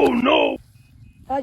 Oh no!